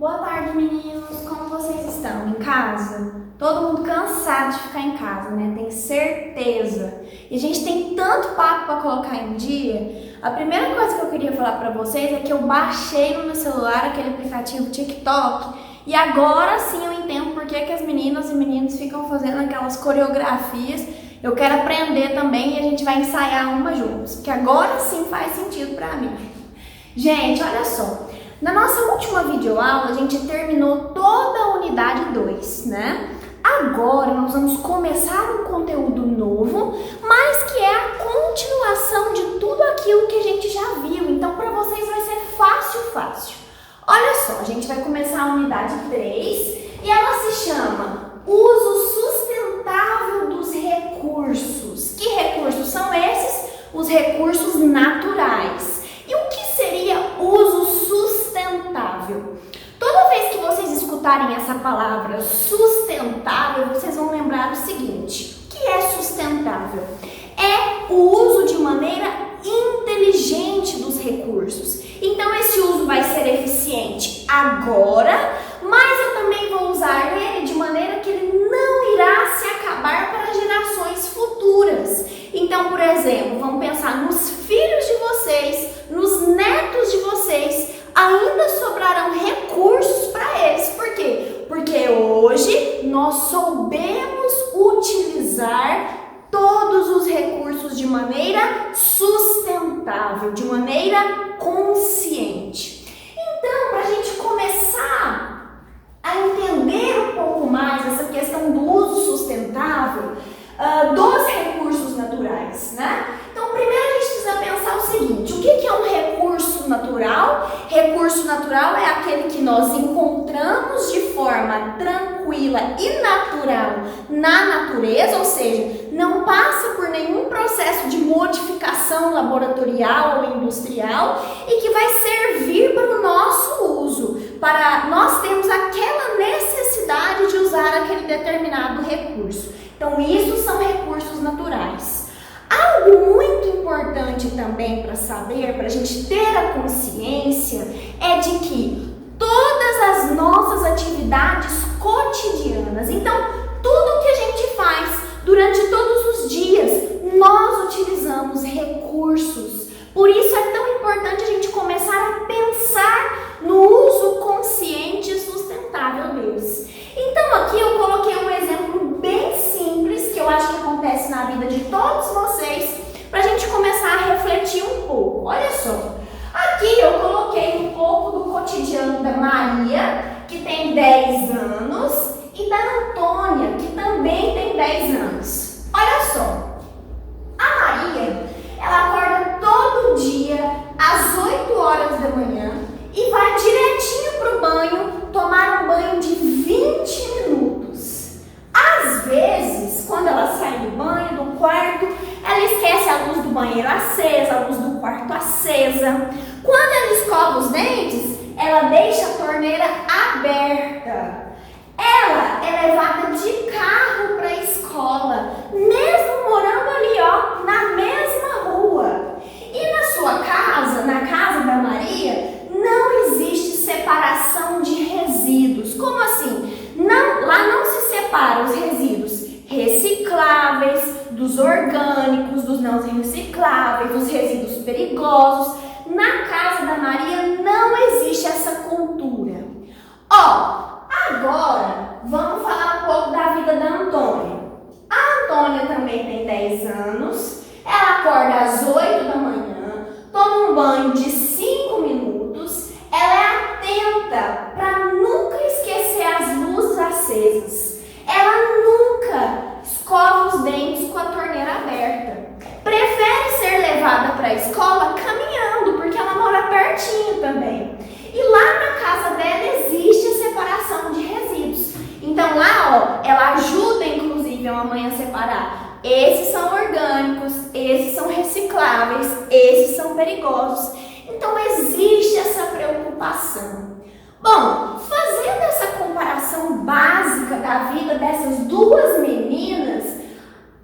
Boa tarde, meninos. Como vocês estão? Em casa? Todo mundo cansado de ficar em casa, né? Tenho certeza. E a gente tem tanto papo para colocar em dia. A primeira coisa que eu queria falar para vocês é que eu baixei no meu celular aquele aplicativo TikTok e agora sim eu entendo por que as meninas e meninos ficam fazendo aquelas coreografias. Eu quero aprender também e a gente vai ensaiar uma juntos, porque agora sim faz sentido para mim. Gente, olha só. Na nossa última videoaula, a gente terminou toda a unidade 2, né? Agora nós vamos começar um conteúdo novo, mas que é a continuação de tudo aquilo que a gente já viu. Então, para vocês vai ser fácil. Olha só, a gente vai começar a unidade 3 e ela se chama Uso Sustentável dos Recursos. Que recursos são esses? Os recursos naturais. E o que seria uso sustentável? Toda vez que vocês escutarem essa palavra sustentável, vocês vão lembrar o seguinte: o que é sustentável? É o uso de maneira inteligente dos recursos. Então esse uso vai ser eficiente agora, mas eu também vou usar ele de maneira que ele não irá se acabar para gerações futuras. Então, por exemplo, vamos pensar nos filhos de vocês, nos netos de vocês, ainda sobrarão recursos para eles. Por quê? Porque hoje nós soubemos utilizar todos os recursos de maneira sustentável, de maneira consciente. Então, para a gente começar a entender um pouco mais essa questão do uso sustentável dos recursos naturais, né? Então, primeiro a gente precisa pensar o seguinte: o que é um recurso natural? Recurso natural é aquele que nós encontramos de forma tranquila e natural na natureza, ou seja, não passa por nenhum processo de modificação laboratorial ou industrial e que vai servir para o nosso uso, para nós termos aquela necessidade de usar aquele determinado recurso. Então, isso são recursos naturais. Algo muito importante também para saber, para a gente ter a consciência, é de que todas as nossas atividades cotidianas, então tudo que a gente faz durante todos os dias, nós utilizamos recursos. Por isso é tão importante a gente começar a pensar no uso consciente e sustentável deles. Então aqui eu coloquei um exemplo bem simples, que eu acho que acontece na vida de todos vocês, para a gente começar a refletir um pouco. Olha só, aqui eu coloquei um pouco do cotidiano da Maria, que tem 10 anos, e da Antônia, que também tem 10 anos. Olha só, a Maria, ela acorda todo dia às 8 horas da manhã e vai direitinho para o banho, tomar um banho de 20 minutos. Às vezes, quando ela sai do banho, do quarto, ela esquece a luz do banheiro acesa, a luz do quarto acesa. Quando ela escova os dentes, ela deixa a torneira aberta. Ela é levada de carro para a escola, mesmo morando ali, ó, na mesma rua. E na sua casa, na casa da Maria, não existe separação de resíduos. Como assim? Lá não se separa os resíduos recicláveis dos orgânicos, dos não recicláveis, dos resíduos perigosos. Na casa da Maria não existe essa cultura. Agora vamos falar um pouco da vida da Antônia. A Antônia também tem 10 anos, ela acorda às 8 da manhã, toma um banho de 5 minutos, ela é atenta para nunca esquecer as luzes acesas, ela nunca escova os dentes com a torneira aberta, prefere ser levada para a escola caminhando, porque ela mora pertinho também. E lá na casa dela existe a separação de resíduos. Então lá, ela ajuda inclusive a mamãe a separar. Esses são orgânicos, esses são recicláveis, esses são perigosos. Então existe essa preocupação. Bom, fazendo essa comparação básica da vida dessas duas meninas,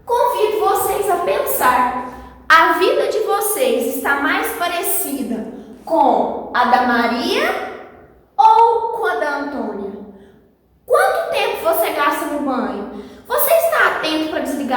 convido vocês a pensar: a vida de vocês está mais parecida com a da Maria ou com a da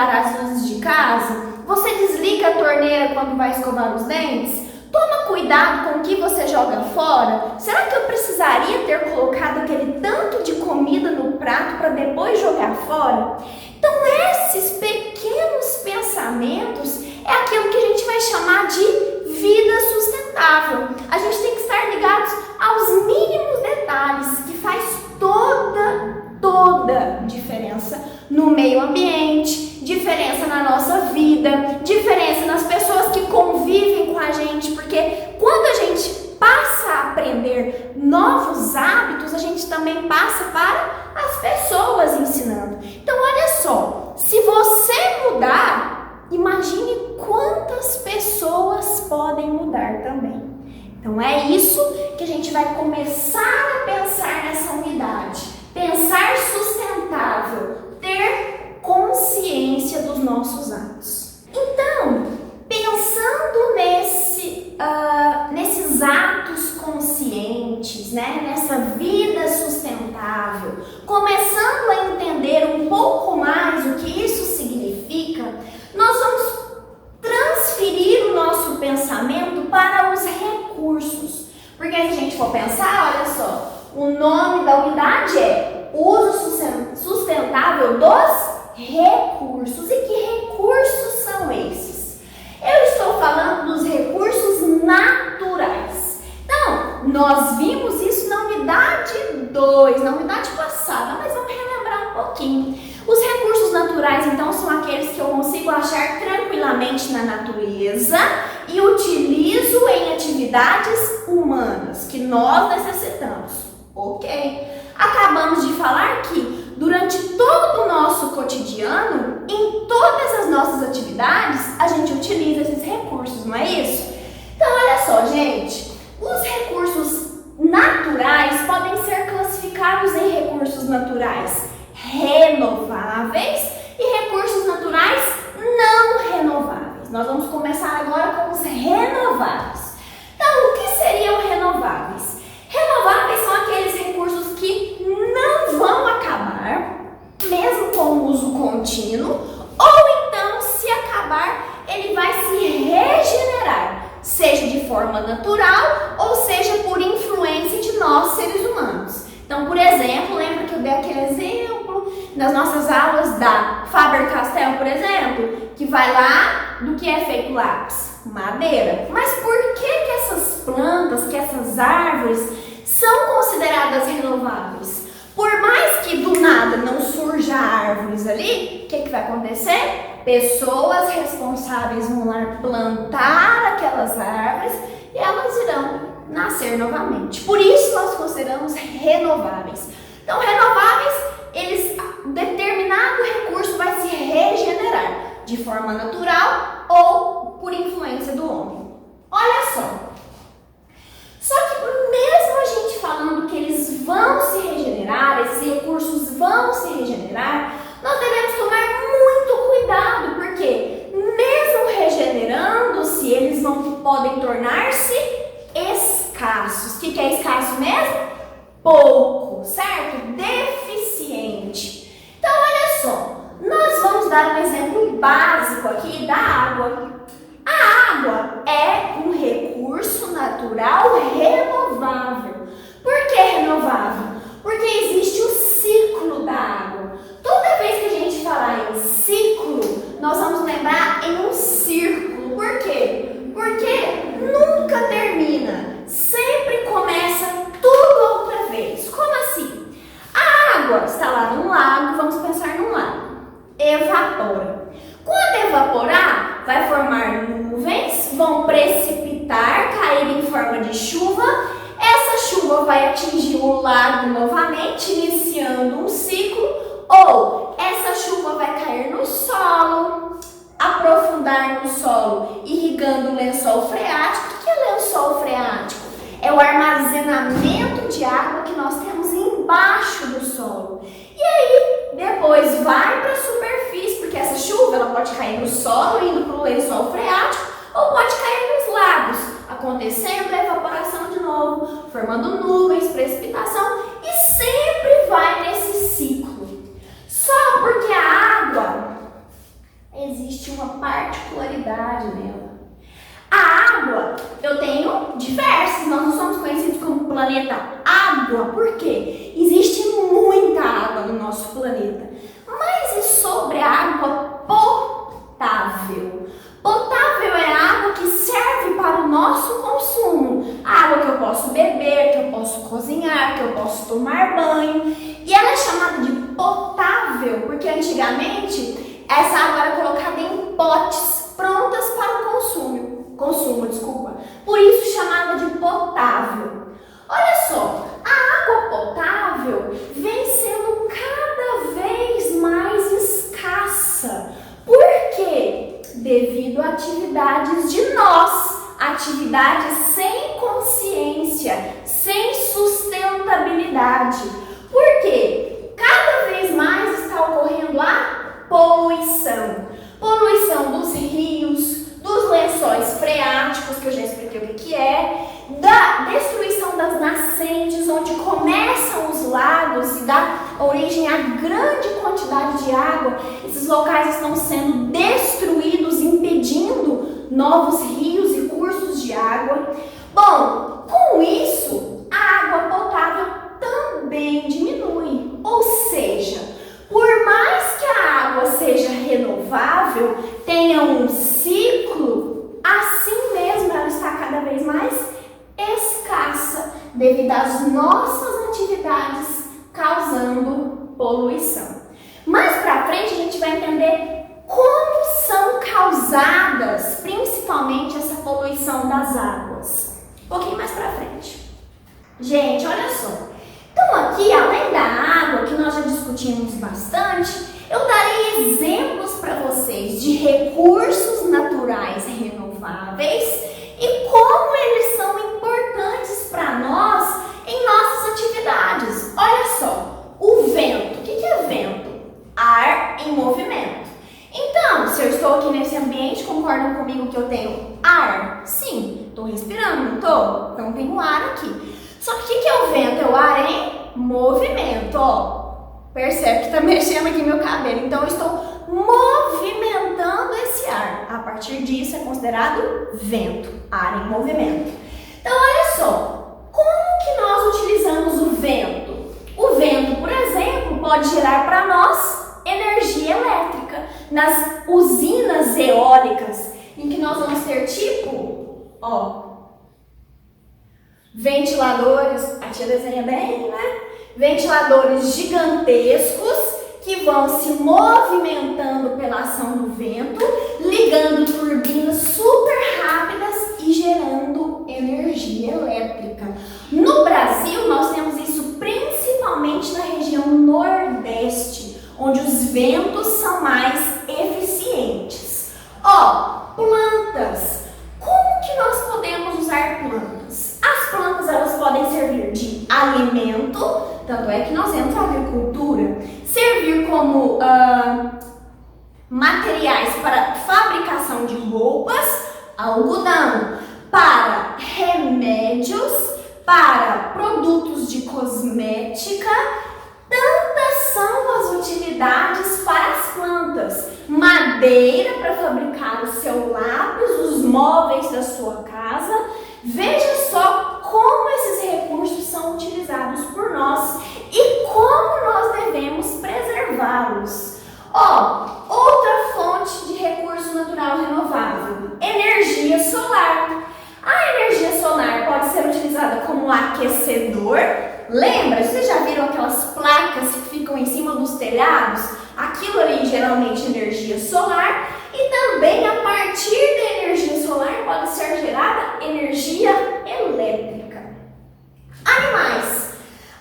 desligar as luzes de casa? Você desliga a torneira quando vai escovar os dentes? Toma cuidado com o que você joga fora? Será que eu precisaria ter colocado aquele tanto de comida no prato para depois jogar fora? Então, esses pequenos pensamentos é aquilo que a gente vai chamar de vida sustentável. A gente tem que estar ligados aos mínimos detalhes que faz toda diferença no meio ambiente, diferença na nossa vida, diferença nas pessoas que convivem com a gente, porque quando a gente passa a aprender novos hábitos, a gente também passa para as pessoas ensinando. Então, olha só, se você mudar, imagine quantas pessoas podem mudar também. Então, é isso que a gente vai começar a pensar nessa unidade. Pensar sustentável, ter consciência dos nossos atos. Então, pensando nesses atos conscientes, né? Nessa vida sustentável, começando a entender um pouco mais o que isso significa, nós vamos transferir o nosso pensamento para os recursos. Porque se a gente for pensar, olha só, o nome da unidade é uso sustentável dos recursos. E que recursos são esses? Eu estou falando dos recursos naturais. Então, nós vimos isso na unidade 2, na unidade passada, mas vamos relembrar um pouquinho. Os recursos naturais, então, são aqueles que eu consigo achar tranquilamente na natureza e utilizo em atividades humanas que nós necessitamos. Ok? Acabamos de falar que durante todo o nosso cotidiano, em todas as nossas atividades, a gente utiliza esses recursos, não é isso? Então, olha só, gente, os recursos naturais podem ser classificados em recursos naturais renováveis e recursos naturais não renováveis. Nós vamos começar agora com os renováveis. Então, o que seriam renováveis? Renováveis são aqueles recursos que não vão acabar, mesmo com o uso contínuo, ou então, se acabar, ele vai se regenerar, seja de forma natural ou seja por influência de nós, seres humanos. Então, por exemplo, lembra que eu dei aquele exemplo nas nossas aulas da Faber-Castell, por exemplo, que vai lá do que é feito lápis? Madeira. Mas por que essas plantas, que essas árvores são consideradas renováveis? Por mais que do nada não surja árvores ali, o que vai acontecer? Pessoas responsáveis vão lá plantar aquelas árvores e elas irão nascer novamente. Por isso nós consideramos renováveis. Então, renováveis, determinado recurso vai se regenerar de forma natural ou por influência do homem. Olha só. Só que mesmo a gente falando que eles vão se regenerar, esses recursos vão se regenerar, nós devemos tomar muito cuidado, porque mesmo regenerando-se, eles podem tornar-se escassos. O que é escasso mesmo? Pouco, certo? Deficiente. Então, olha só, nós vamos dar um exemplo básico aqui da água. A água é um recurso natural renovável. Por que renovável? Porque existe o ciclo da água. Toda vez que a gente falar em ciclo, nós vamos lembrar em um círculo. Por quê? Porque nunca termina. Sempre começa tudo outra vez. Como assim? A água está lá num lago, vamos pensar num lago. Evapora. Quando evaporar, vai formar nuvens, vão precipitar, cair em forma de chuva. Essa chuva vai atingir o lago novamente, iniciando um ciclo. Ou essa chuva vai cair no solo, aprofundar no solo, irrigando o lençol freático. O que é lençol freático? É o armazenamento de água que nós temos embaixo do solo. E aí, depois vai para a superfície, porque essa chuva ela pode cair no solo, indo para o lençol freático, ou pode cair nos lagos, acontecendo a evaporação de novo, formando nuvens, precipitação, e sempre vai nesse ciclo. Só porque a água água, por quê? Existe muita água no nosso planeta. Mas e sobre a água potável? Potável é a água que serve para o nosso consumo. A água que eu posso beber, que eu posso cozinhar, que eu posso tomar banho. E ela é chamada de potável porque antigamente essa água era colocada em potes prontas para o consumo. Por isso chamada de potável. Olha só, a água potável vem sendo cada vez mais escassa. Por quê? Devido a atividades de nós, atividades sem consciência, sem sustentabilidade. Por quê? Cada vez mais está ocorrendo a poluição. Poluição dos rios, dos lençóis freáticos, que eu já expliquei o que é, da destruição das nascentes, onde começam os lagos e dá origem a grande quantidade de água. Esses locais estão sendo destruídos, impedindo novos rios e cursos de água. Bom, com isso, a água potável também diminui. Ou seja, por mais que a água seja renovável, tenha um ciclo, assim mesmo ela está cada vez mais escassa devido às nossas atividades causando poluição. Mais para frente a gente vai entender como são causadas principalmente essa poluição das águas. Um pouquinho mais para frente. Gente, olha só. Então aqui, além da água, que nós já discutimos bastante, eu darei exemplos para vocês de recursos naturais renováveis e como eles são importantes para nós em nossas atividades. Olha só, o vento. O que é vento? Ar em movimento. Então, se eu estou aqui nesse ambiente, concordam comigo que eu tenho ar? Sim, estou respirando, não estou? Então tenho ar aqui. Só que o que é o vento? É o ar em movimento, ó. Percebe que está mexendo aqui meu cabelo. Então eu estou movimentando esse ar. A partir disso é considerado vento, ar em movimento. Então olha só, como que nós utilizamos o vento? O vento, por exemplo, pode gerar para nós energia elétrica. Nas usinas eólicas, em que nós vamos ter tipo, ó, ventiladores, a tia desenha bem, né? Ventiladores gigantescos que vão se movimentando pela ação do vento, ligando turbinas super rápidas e gerando energia elétrica. No Brasil, nós temos isso principalmente na região Nordeste, onde os ventos são mais eficientes. Ó, plantas. Como que nós podemos usar plantas? As plantas, elas podem servir de alimento, tanto é que nós temos a agricultura, servir como materiais para fabricação de roupas, algodão, para remédios, para produtos de cosmética. Tantas são as utilidades para as plantas. Madeira para fabricar o seu lápis, os móveis da sua casa. Veja só como esses recursos são utilizados por nós e como nós devemos preservá-los. Ó, outra fonte de recurso natural renovável, energia solar. A energia solar pode ser utilizada como aquecedor. Lembra? Vocês já viram aquelas placas que ficam em cima dos telhados? Aquilo ali geralmente é energia solar. E também a partir da energia solar pode ser gerada energia elétrica. Animais.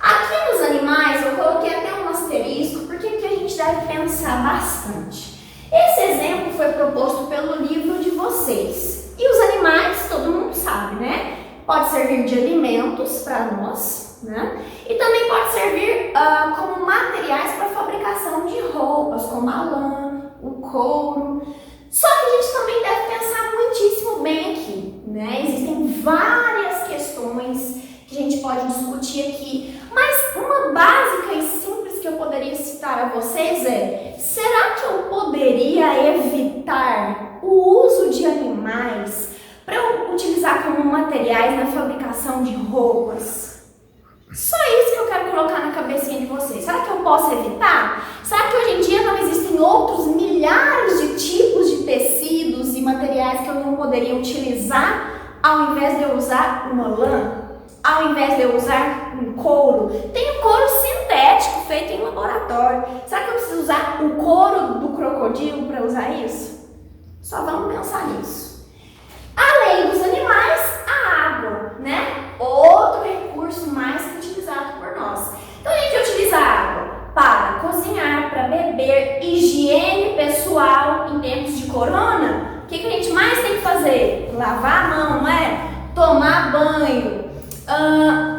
Aqui nos animais eu coloquei até um asterisco porque aqui a gente deve pensar bastante. Esse exemplo foi proposto pelo livro de vocês. E os animais, todo mundo sabe, né? Pode servir de alimentos para nós, né? E também pode servir como materiais para fabricação de roupas, como a lã, o couro. Só que a gente também deve pensar muitíssimo bem aqui, né? Existem várias questões que a gente pode discutir aqui, mas uma básica e simples que eu poderia citar a vocês é: será que eu poderia evitar o uso de animais para eu utilizar como materiais na fabricação de roupas? Só isso que eu quero colocar na cabecinha de vocês. Será que eu posso evitar? Será que hoje em dia não existem outros milhares de tipos de tecidos e materiais que eu não poderia utilizar ao invés de eu usar uma lã? Ao invés de eu usar um couro? Tem o couro sintético feito em laboratório. Será que eu preciso usar o couro do crocodilo para usar isso? Só vamos pensar nisso. Além dos animais, a água, né? Outro recurso mais que utilizado por nós. Então a gente utiliza a água para cozinhar, para beber, higiene pessoal em tempos de corona. O que a gente mais tem que fazer? Lavar a mão, não é? Tomar banho,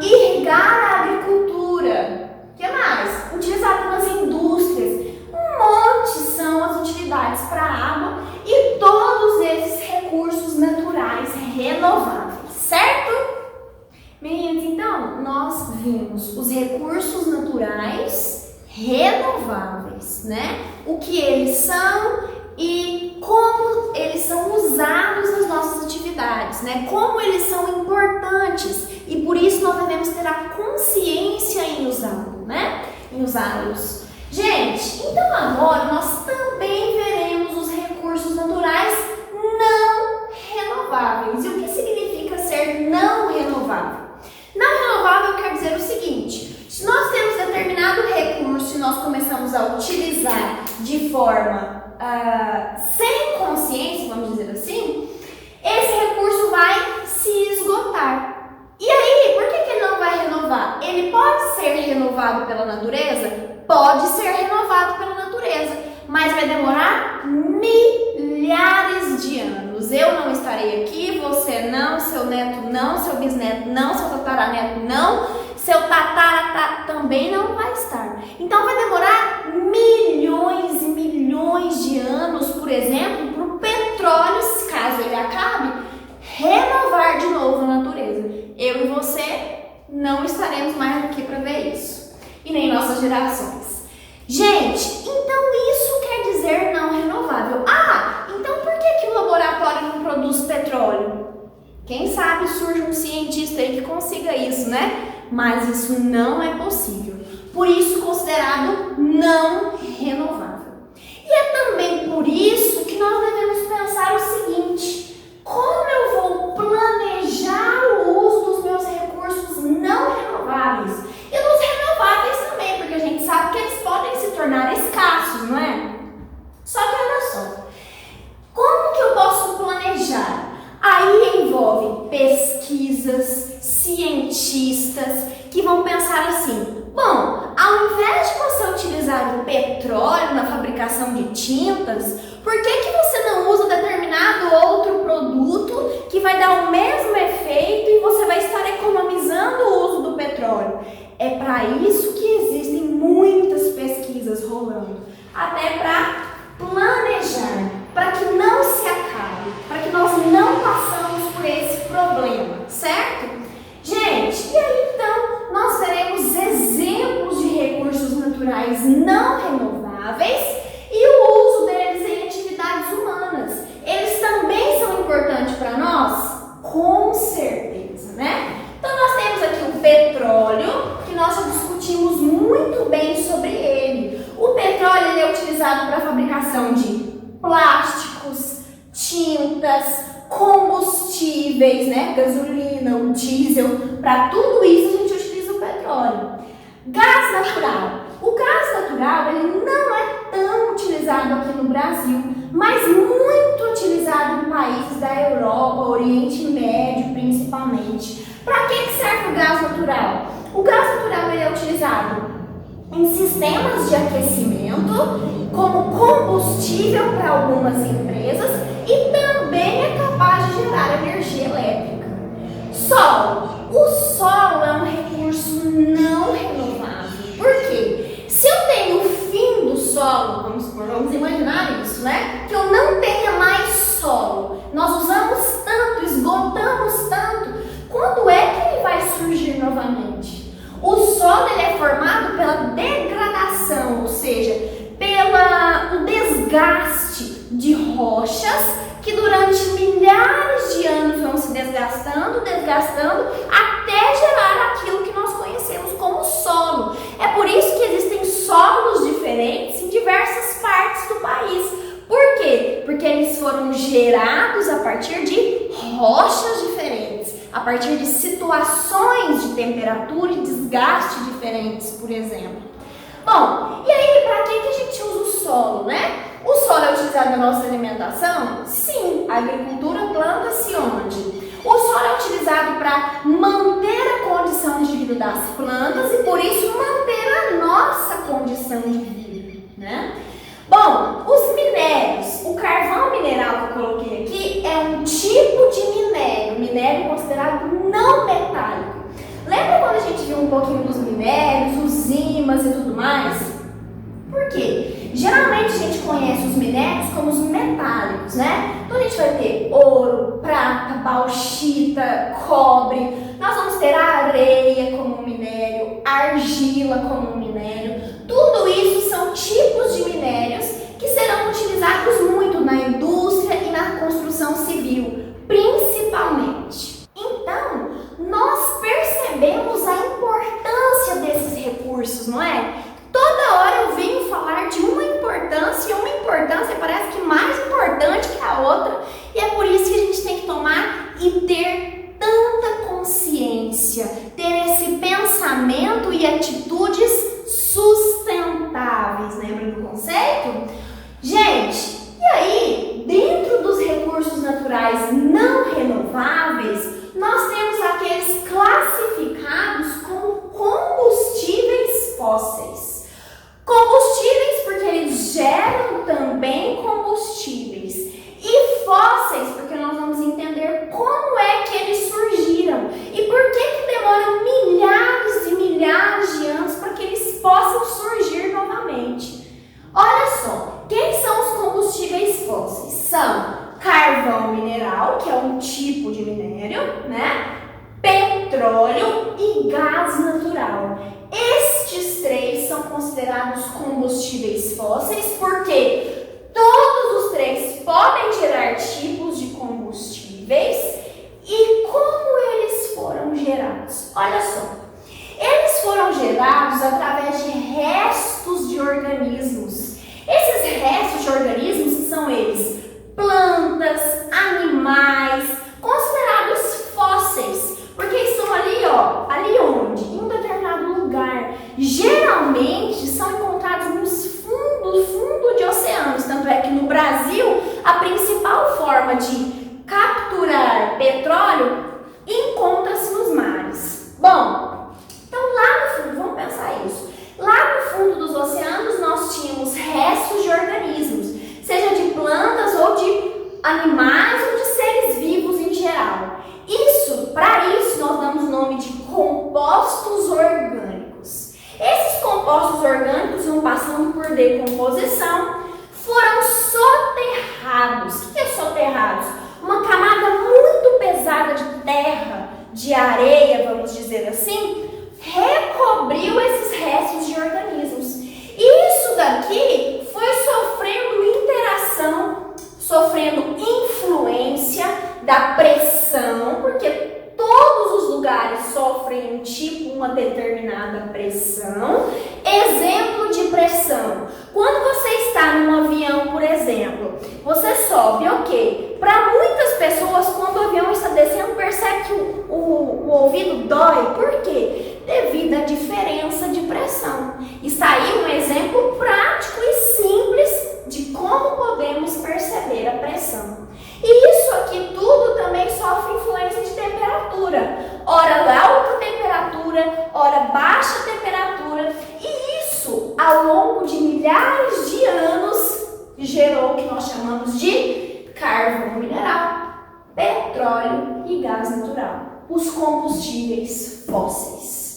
irrigar a agricultura. O que mais? Utilizado nas indústrias. Um monte são as utilidades para a água e todos esses recursos naturais renováveis, certo? Meninas, então, nós vimos os recursos naturais renováveis, né? O que eles são e como eles são usados nas nossas atividades, né? Como eles são importantes e por isso nós devemos ter a consciência em usá-los, né? Em usá-los. Gente, então agora nós também veremos os recursos naturais não renováveis. E o que significa ser não renovável? Não renovável quer dizer o seguinte: se nós temos determinado recurso e nós começamos a utilizar de forma sem consciência, vamos dizer assim, esse recurso vai se esgotar. E aí, por que ele não vai renovar? Ele pode ser renovado pela natureza? Pode ser renovado pela natureza, mas vai demorar milhares de anos. Eu não estarei aqui, você não, seu neto não, seu bisneto não, seu tataraneto não, seu tatara também não vai estar. Então vai demorar milhões e milhões de anos, por exemplo, para o petróleo, caso ele acabe, renovar de novo a natureza. Eu e você não estaremos mais aqui para ver isso. E nem nossas gerações. Gente, então isso quer dizer não renovável. Então por que o laboratório não produz petróleo? Quem sabe surge um cientista aí que consiga isso, né? Mas isso não é possível. Por isso considerado não renovável. E é também por isso que nós devemos pensar o seguinte: como eu vou planejar o uso dos meus recursos não renováveis? E dos renováveis também, porque a gente sabe que eles podem se tornar escassos, não é? Só que olha só, como que eu posso planejar? Aí envolve pesquisas, cientistas que vão pensar assim: bom, ao invés de você utilizar o petróleo na fabricação de tintas, por que você não usa determinado outro produto que vai dar o mesmo efeito e você vai estar economizando o uso do petróleo? É para isso que existem muitas pesquisas rolando, até para planejar, para que não se acabe, para que nós não passamos por esse problema, certo? Gente, e aí então nós veremos exemplos de recursos naturais não renováveis e o uso deles em atividades humanas. Eles também são importantes para nós? Com certeza, né? Então nós temos aqui o petróleo, que nós já discutimos muito bem sobre ele. O petróleo ele é utilizado para a fabricação de plásticos, tintas, combustíveis, né? Gasolina, o diesel. Para tudo isso a gente utiliza o petróleo. Gás natural. O gás natural ele não é tão utilizado aqui no Brasil, mas muito utilizado em países da Europa, Oriente Médio principalmente. Para que serve o gás natural? O gás natural ele é utilizado em sistemas de aquecimento, como combustível para algumas empresas e também é capaz de gerar energia elétrica. Solo. O solo é um recurso não renovável. Por quê? Se eu tenho o fim do solo, vamos imaginar isso, né? Que eu não tenha mais solo. Nós usamos tanto, esgotamos tanto. Quando é que ele vai surgir novamente? O solo ele é formado pela degradação, ou seja, pelo desgaste de rochas que durante milhares de anos vão se desgastando, até gerar aquilo que nós conhecemos gerados a partir de rochas diferentes, a partir de situações de temperatura e desgaste diferentes, por exemplo. Bom, e aí para que a gente usa o solo, né? O solo é utilizado na nossa alimentação? Sim, a agricultura planta-se onde? O solo é utilizado para manter a condição de vida das plantas e por isso manter a nossa condição de vida, né? Bom, os minérios, o carvão mineral que eu coloquei aqui é um tipo de minério considerado não metálico. Lembra quando a gente viu um pouquinho dos minérios, os ímãs e tudo mais? Por quê? Geralmente a gente conhece os minérios como os metálicos, né? Então a gente vai ter ouro, prata, bauxita, cobre. Nós vamos ter a areia como um minério, argila como um minério. Tudo isso são tipos de minérios que serão utilizados muito na indústria e na construção civil, principalmente. Então, nós percebemos a importância desses recursos, não é? Toda hora eu venho falar de uma importância parece que mais importante que a outra, e é por isso que a gente tem que tomar e ter tanta consciência, ter esse pensamento e atitudes sustentáveis. Lembra do conceito? Gente, e aí, dentro dos recursos naturais não renováveis, nós temos aqueles classificados como combustíveis fósseis. Combustíveis porque eles geram também combustíveis. E fósseis porque nós vamos entender como é que eles surgiram. E por que demora milhares e milhares de anos para que eles possam surgir novamente. Olha só, quem são os combustíveis fósseis? São carvão mineral, que é um tipo de minério, né? Petróleo e gás natural. Estes três são considerados combustíveis fósseis porque todos os três podem gerar tipos de combustíveis. E como eles foram gerados? Olha só, eles foram gerados através de restos de organismos. Esses restos de organismos são eles plantas, animais, considerados fósseis, porque estão ali, ó, ali onde? Em um determinado lugar. Geralmente são encontrados nos fundo de oceanos, tanto é que no Brasil a principal forma de capturar petróleo encontra-se nos mares. Bom, então lá no fundo, vamos pensar isso. Lá no fundo dos oceanos nós tínhamos restos de organismos, seja de plantas ou de animais ou de seres vivos em geral. Para isso nós damos o nome de compostos orgânicos. Esses compostos orgânicos vão passando por decomposição, foram soterrados. O que é soterrados? Uma camada muito pesada de terra, de areia, vamos dizer assim, recobriu esses restos de organismos. E isso daqui foi sofrendo interação, sofrendo influência da pressão, porque todos os lugares sofrem uma determinada pressão. Exemplo de pressão. Quando você está num avião, por exemplo, você sobe, ok. Para muitas pessoas, quando o avião está descendo, percebe que o ouvido dói. Por quê? Devido à diferença de pressão. Está aí um exemplo prático e simples de como podemos perceber a pressão. E isso aqui tudo também sofre influência de temperatura. Ora alta temperatura, ora baixa temperatura. E isso, ao longo de milhares de anos, gerou o que nós chamamos de carvão mineral, petróleo e gás natural. Os combustíveis fósseis.